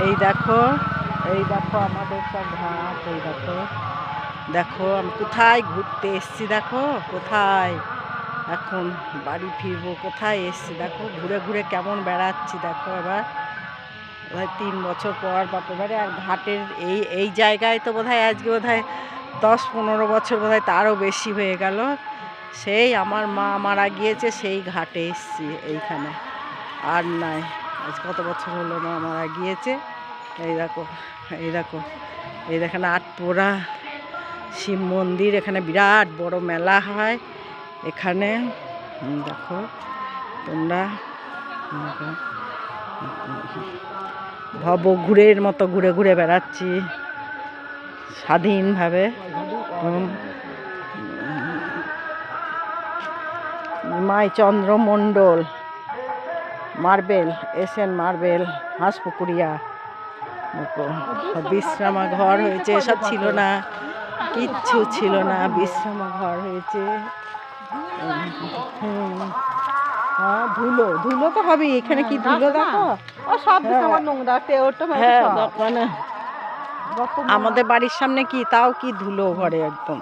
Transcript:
এই দেখো, এই দেখো আমাদের সব ঘাট। এই দেখো, দেখো আমি কোথায় ঘুরতে এসছি, দেখো কোথায় এখন বাড়ি ফিরবো, কোথায় এসছি দেখো, ঘুরে ঘুরে কেমন বেড়াচ্ছি দেখো। এবার 3 বছর পর বাপের বাড়ি। আর ঘাটের এই এই জায়গায় তো বোধহয় আজকে বোধহয় 10-15 বছর, বোধহয় তারও বেশি হয়ে গেল, সেই আমার মা মারা গিয়েছে সেই ঘাটে এসছি এইখানে। আর নাই, আজ কত বছর হলো মা মারা গিয়েছে। এই দেখো, এই দেখো, এই দেখেন আটপোড়া শিব মন্দির, এখানে বিরাট বড় মেলা হয় এখানে। দেখো তোমরা, ভবঘুরের মতো ঘুরে ঘুরে বেড়াচ্ছি স্বাধীনভাবে। নিমাইচন্দ্র মণ্ডল মার্বেল, এসএন মার্বেল, হাঁসপুকুরিয়া। বিশ্রামাঘর হয়েছে, এসব ছিল না, কিচ্ছু ছিল না, বিশ্রামাঘর হয়েছে। ধুলো ধুলো তো হবে এখানে, কি ধুলো দেখো, আমাদের বাড়ির সামনে কি তাও কি ধুলো ঘরে একদম।